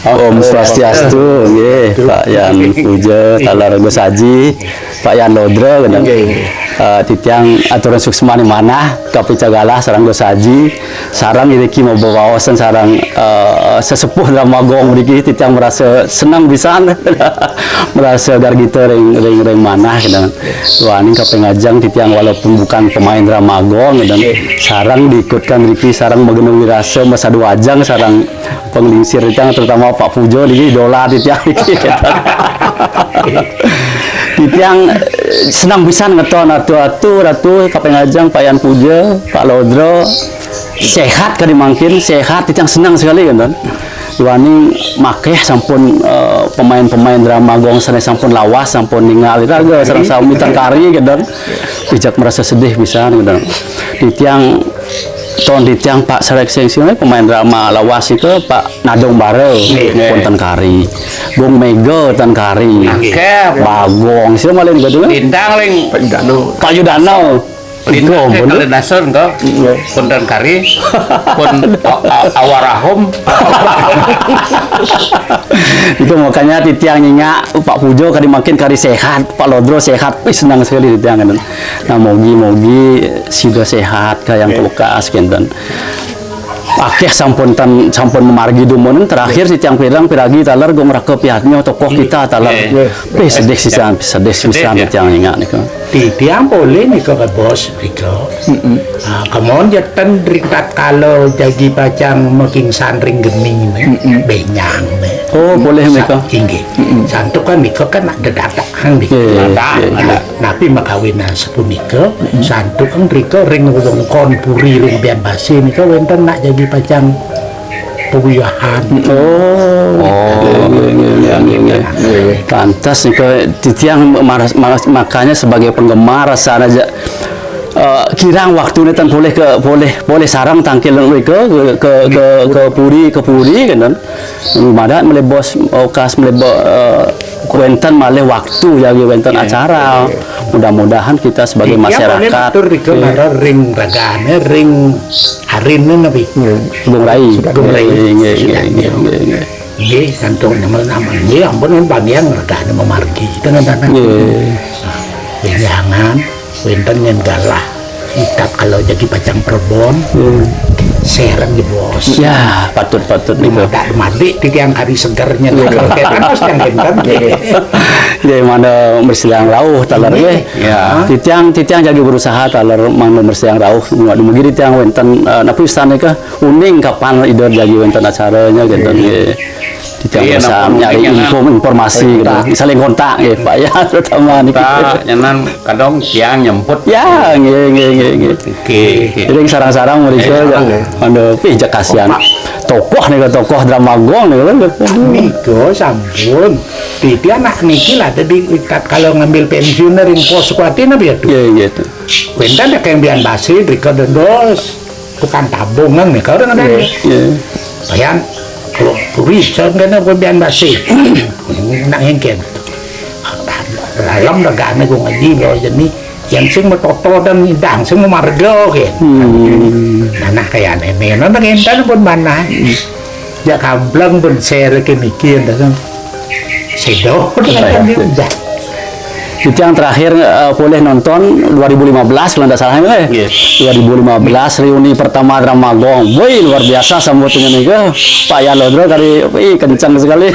Om Swastiastu, nggih, Pak Yan Puja, talar Gus Haji, Pak Yan Lodra, kadang titiang aturan suksmani mana, kapicagalah sarang Gus Haji, sarang iki mau bawasan sarang sesepuh Dramagong mriki titiang merasa senang pisan, merasa gar gitu ring mana, kadang wani kapengajang titiang walaupun bukan pemain Dramagong, kadang sarang diikutkan mriki sarang magenung wirasa masa dua ajang sarang penglingsir titiang terutama Pak Pujo ini idola titiang iki titiang senang bisa ngeton ratu kapengajang Pak Yan Pujo, Pak Lodro sehat kali mungkin sehat titiang senang sekali kan wani makeh sampun pemain-pemain Dramagong sana sampun lawas sampun ningali raga sareng sami tangkari kan bijak merasa sedih bisa kan titiang ton ditiang Pak Sarek Sengsione pemain drama lawas itu Pak Nadong Bare konten kari Bung Mega tan kari Bagong sih malin gitu Lintang ling Pak Yudano Lintang kalau dasar enggak konten kari pun awarahom itu makanya titiang nyinya Pak Pujo kali makin kari sehat Pak Lodro sehat senang sekali titiang kan nah mogi sudah sehat kayak yang kulkas kan akeh sampun memargi dumun terakhir titiang piragi talar gong rakep pihatnya tokoh kita talar sedih sisan titiang nyinya nih titiang boleh nih ke bos Riko kemudian jatan ringkat kalau jadi pacang making sandring geming benyang oh boleh mereka tinggi santuk kan Miko kan ada datang di napi makawin sepunika santuk kan Riko ring wong kon puri ring bian basi Miko wenten nak jadi pacang pewiyahan pantas nih ke titiang makanya sebagai penggemar rasa aja kirang waktu ini tan boleh sarang tangkil ke puri kan madat melebos okas melebos kuentan malih waktu ya kuentan acara mudah-mudahan kita sebagai masyarakat ring ragane ring harinnya nabi Bung Rai iya kantor nama ampun panjang ragane memargi dengan jangan wenten yang galah ikat kalau jadi pacang perbon serang di bos ya patut nih mati di tiang hari segarnya kalau kita pasti yang gentan ya mana bersilang rauh talar ya titiang jadi berusaha talar mana bersilang rauh mungkin titiang wenten napi istana kah uning kapan ide jadi wenten acaranya gitu tidak bisa nyari informasi gitu saling kontak ya Pak ya terutama nih nyanan kadang siang nyemput ya nge jadi sarang-sarang mereka ada pijak kasihan tokoh Dramagong nih kan Miko sampun titi anak niki lah tadi kalau ngambil pensiun dari pos kuatin apa ya tuh gitu wentan ada yang bian basi Riko dos bukan tabungan nih kau dengan ada bayan kalau turis kan bian basi nak hengken dalam negara gue ngaji loh jadi yang sing metoto dan indang sing marga kan nah kayak nenek nana kentan pun mana ya kamplang pun share ke mikir dan sedo dengan dia itu yang terakhir boleh nonton 2015 kalau tidak salah 2015 reuni pertama Dramagong woi luar biasa sambutannya nih Pak Yan Lodro kali kencang sekali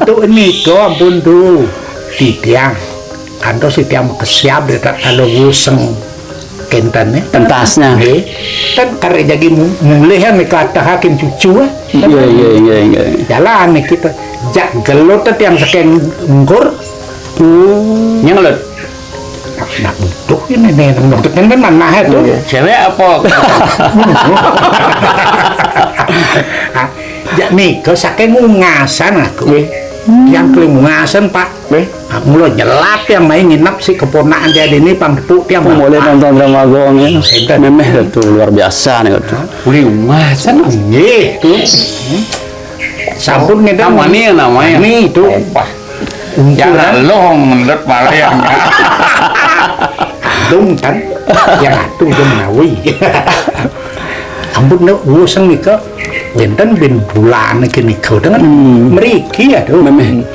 tuh ini tuh ampun tuh titiang kantor si tiang kesiap dekat kalau wuseng kentannya pentasnya kan karena jadi mulai kan kata hakim cucu iya jalan nih kita jak gelut tiang sekian nggur nyelut nak butuh ini bentuknya kan mana itu cewek apa jak nih kau saking ngasan aku yang kelingasan Pak mulai nyelat yang main nginep si keponaan jadi ini pangpuk yang boleh nonton Dramagong ya memeh itu luar biasa nih itu kelingasan tuh sabun ngedang namanya nih itu jangan lo menurut Mariam dong kan yang itu dong nawi ampun no wuseng nih ke wenten ben bulan iki niku dengan mriki aduh.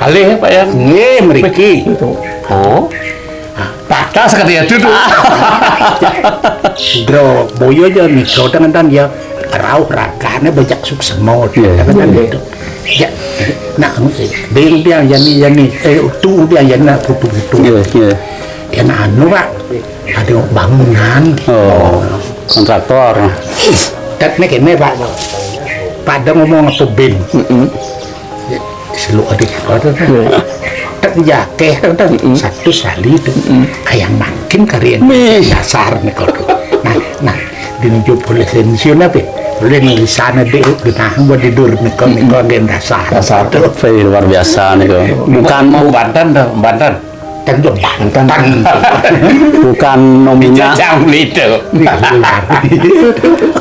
Alih Pak Yan. Nggih mriki. Oh. Patas katanya duduk. Bro, boyo aja niku dengan ya rauh ragane banyak suksemo dengan itu. Ya, nak beng biang yani tu biang yani putu-putu. Iya. Ya nak anu Pak, ada bangunan. Oh, kontraktor. Tak nek kene Pak. Pada ngomong apa ben. Selu adik ada tak jakeh kan satu sali itu kayak makin kalian dasar nih kalau nah dinuju boleh sensiun apa boleh di sana deh genah buat tidur nih kalau dasar Luar biasa nih kok. Bukan mau Banten dah, Banten. tentu Banten Bukan nominal, Jajang lidah.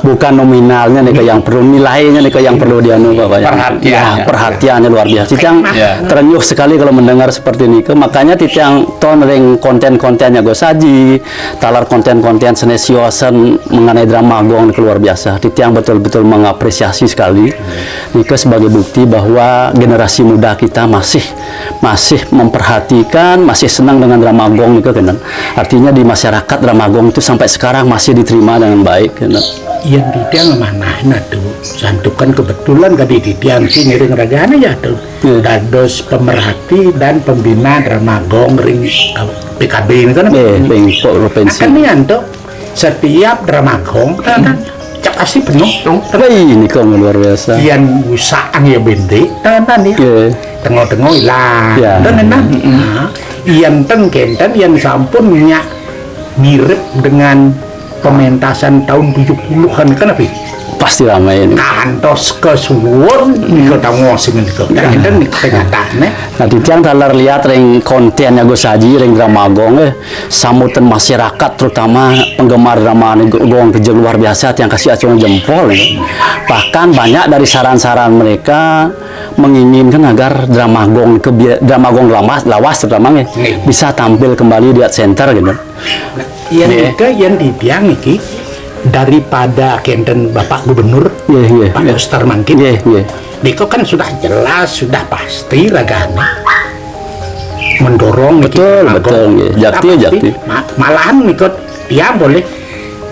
bukan nominalnya nih ke yang perlu nilainya nih ke yang perlu dianu Bapak. Perhatian. Ya, perhatiannya luar biasa. Titiang Ya. terenyuh sekali kalau mendengar seperti ini. Makanya Titiang ton ring konten-kontennya Gosaji, talar konten-konten senesiosan mengenai drama gong ini luar biasa. Titiang betul-betul mengapresiasi sekali. Nika sebagai bukti bahwa generasi muda kita masih memperhatikan, masih senang dengan drama gong nika kan. Artinya di masyarakat drama gong itu sampai sekarang masih diterima dengan baik kan. yang didiang mana tuh santukan kebetulan kadi didiang si ngiring ragane ya tuh dados pemerhati dan pembina drama gong ring PKB ini kan provinsi. akan nianto setiap drama gong kan cak pasti penuh Ini kok luar biasa. yang usaan ya bende kan ya tengok-tengok hilang Ya. dan yang kenten yang sampun mirip dengan pementasan tahun 70-an kan apa? Pasti ramai ini. Kantos kesuwun niku tamu sing niku. Dan niku kenyataan. Nah, Titiang talar lihat ring kontennya Gosaji ring drama gong sambutan masyarakat terutama penggemar drama gong kejel luar biasa yang kasih acungan jempol bahkan banyak dari saran-saran mereka menginginkan agar drama gong lawas terutama bisa tampil kembali di Art Center gitu. Yang juga yang dibiang iki daripada kenten Bapak Gubernur Pak Ustar Mangkin Niko kan sudah jelas, sudah pasti ragana mendorong betul Jakti. Malahan Niko dia boleh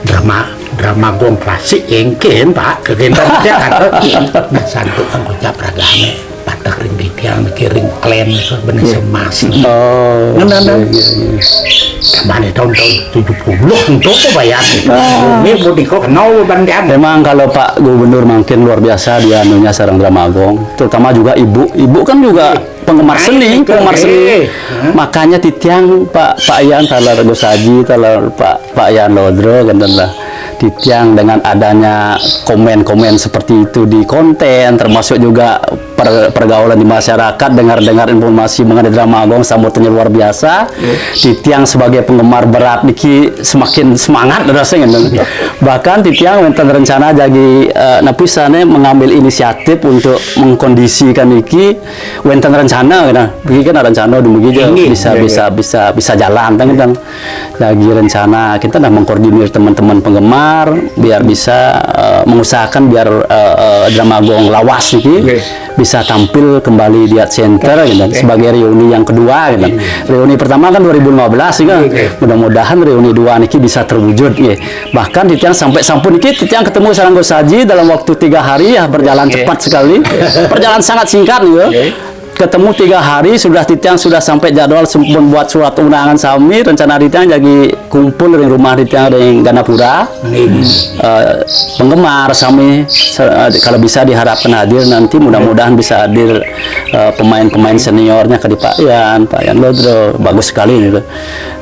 drama gong klasik engken Pak kegenten dia kan nah santuk anggota ragane patah ring dia mikirin klan itu bener semas mana tahun-tahun 70 untuk apa bayar ini budi kok kenal bandang memang kalau Pak Gubernur makin luar biasa dia anunya sarang drama gong terutama juga ibu kan juga penggemar seni makanya Titiang Pak Yan talar Gosaji talar Pak Yan Lodro kan lah Titiang dengan adanya komen-komen seperti itu di konten termasuk juga pergaulan di masyarakat dengar informasi mengenai drama gong sambutannya luar biasa Titiang sebagai penggemar berat niki semakin semangat rasanya bahkan Titiang wenten rencana jadi napisane mengambil inisiatif untuk mengkondisikan niki wenten rencana begini kan rencana dumugi bisa jalan kan lagi rencana kita dah mengkoordinir teman-teman penggemar biar bisa mengusahakan biar drama gong lawas niki bisa tampil kembali di Art Center gitu, sebagai reuni yang kedua gitu. Reuni pertama kan 2015 gitu. Mudah-mudahan reuni dua niki bisa terwujud gitu. Bahkan Titiang sampai sampun niki Titiang ketemu sareng Gosaji dalam waktu 3 hari ya berjalan cepat sekali. Perjalanan sangat singkat gitu. Ketemu 3 hari sudah Titiang sudah sampai jadwal membuat surat undangan sami rencana Titiang jadi kumpul di rumah Titiang di Ganapura penggemar sami kalau bisa diharapkan hadir nanti mudah-mudahan bisa hadir pemain-pemain seniornya ke Pak Yan Lodro bagus sekali gitu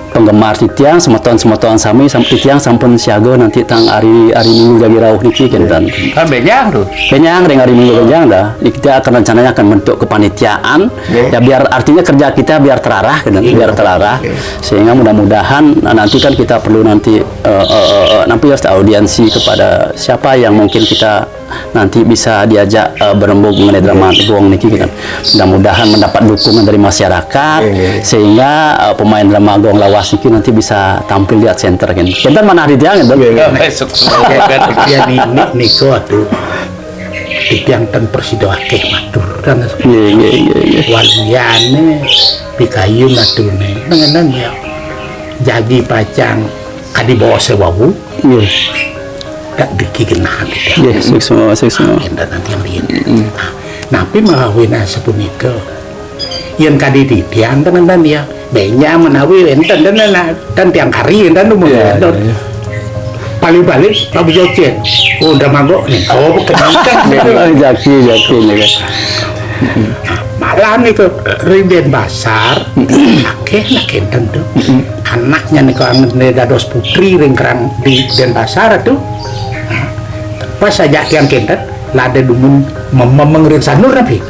penggemar Titiang semeton sami Titiang sampun siaga nanti tang hari Minggu jadi rauh niki kan Benyang tuh ring hari Minggu benyang dah kita akan rencananya akan bentuk kepanitiaan ya biar artinya kerja kita biar terarah kan biar terarah sehingga mudah-mudahan nanti kan kita perlu nanti harus audiensi kepada siapa yang mungkin kita nanti bisa diajak berembuk mengenai drama gong niki kan mudah-mudahan mendapat dukungan dari masyarakat sehingga pemain drama gong lawas niki nanti bisa tampil di Art Center kan kita mana hari dia kan besok ya niko tuh titiang ten persido akeh matur dan Nggih. waliyane pikayu matune nengenan ya jadi pacang kadi bawa sewawu Nggih. tak dikikenah gitu Nggih, suksma. enten nanti yang riyen napi mahawina sepunika yen kadi titiang tenan ya benya menawi enten dan tiang kari enten umum Iya. balik-balik Pak Jocen udah manggo nih kenakan Jaki nih kan. malah nih ke Rinden Basar akeh nak enten tuh anaknya nih ke dados putri ringkrang di Denpasar tuh pas saja yang kenten lade dumun memengrin sanur nabi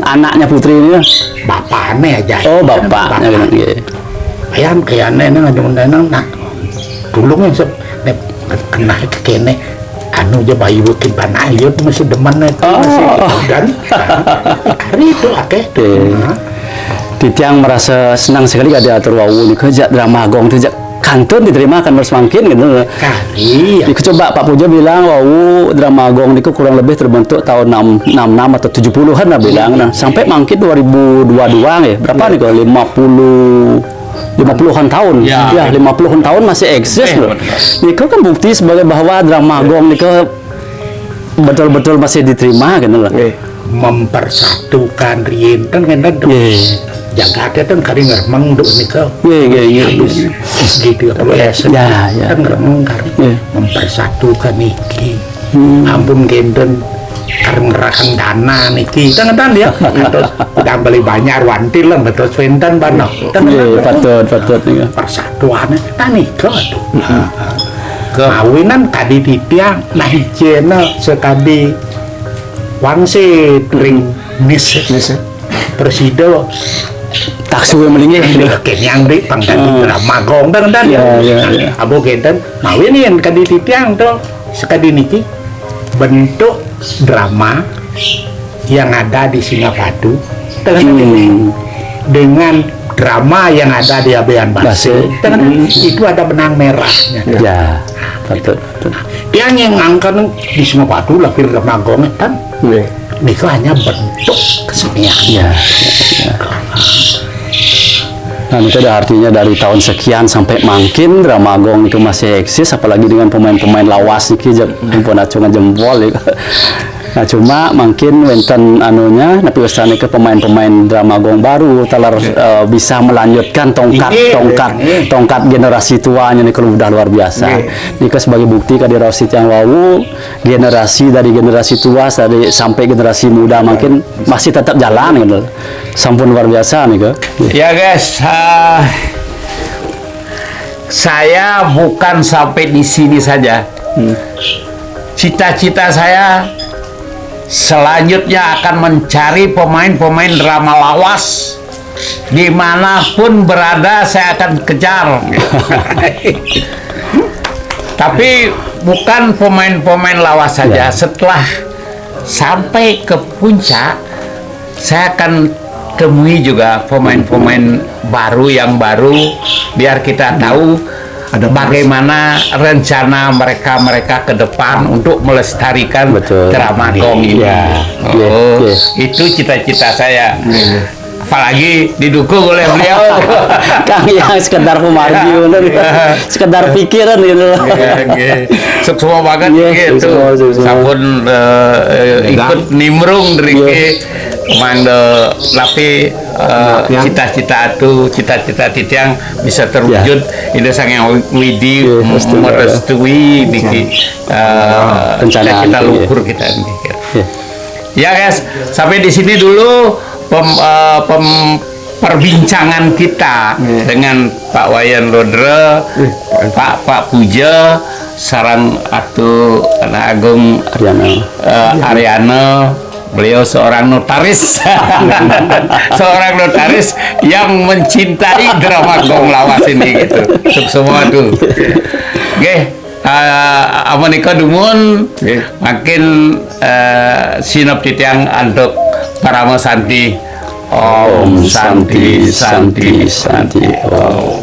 Anaknya putri ini ya? bapaknya aja Oh, bapaknya kan. Nggih. ayam kayaknya nang nak dulu yang kena kene anu aja bayi bukin panah ya masih demen itu masih dan hari itu akeh Titiang merasa senang sekali kada diatur wawu nih kerja drama gong kerja kantun diterima akan terus makin gitu. kali ya Coba Pak Pujo bilang wawu drama gong niku kurang lebih terbentuk tahun 66 atau 70-an lah bilang. Nah, sampai makin 2022 ya. Berapa nih kok 50-an tahun. Ya. 50-an tahun masih eksis loh. Niku kan bukti sebagai bahwa drama gong niku betul-betul masih diterima gitu loh. mempersatukan rienten kan jaga ada kan kari ngeremeng duk nika habis gitu ya kan ngeremeng kari mempersatukan niki ampun genten karena ngerahkan dana niki tangan ya terus udah beli banyak wantil lah betul swenten banok patut nih persatuannya nika tuh kawinan kadi titiang nah hijena sekadi wangse ring mis presido taksu yang melingih kenyang di pangganti drama gong dan abu genten mawin yang kadi titiang tuh sekadi niki bentuk drama yang ada di Singapadu dengan drama yang ada di Abean Base itu ada benang merahnya ya betul dia yang angkat di Singapadu lahir drama gong kan itu hanya bentuk kesenian ya. Nah, itu ada artinya dari tahun sekian sampai makin drama gong itu masih eksis, apalagi dengan pemain-pemain lawas iki jempol acungan jempol ya. Nah, cuma mungkin wenten anunya tapi usahane ke pemain-pemain drama gong baru talar bisa melanjutkan tongkat generasi tuanya nih kalau udah luar biasa. Ini sebagai bukti generasi yang wawu, generasi dari generasi tua sampai generasi muda mungkin masih tetap jalan gitu. Sampun luar biasa nih ke. Ya guys, saya bukan sampai di sini saja. Cita-cita saya selanjutnya akan mencari pemain-pemain drama lawas dimanapun berada saya akan kejar. Tapi bukan pemain-pemain lawas saja. Setelah sampai ke puncak saya akan temui juga pemain-pemain baru yang baru biar kita tahu bagaimana rencana mereka ke depan untuk melestarikan drama gong ini. Itu cita-cita saya. Apalagi didukung oleh beliau. Kang yang sekedar pemargi, sekedar pikiran gitu. Sukses banget gitu. Sampun ikut nimrung dari mangga tapi cita-cita titiang bisa terwujud ini sangat widi merestui cita-cita luhur kita ini. Ya guys, sampai di sini dulu perbincangan kita dengan Pak Wayan Lodre, Pak Puja, sarang atu anak Agung Ariana. Beliau seorang notaris, seorang notaris yang mencintai drama gong lawas ini gitu. Untuk semua tuh. Oke, amanika dumun, makin sinop titiang untuk para santi. Om Santi Santi Santi Om.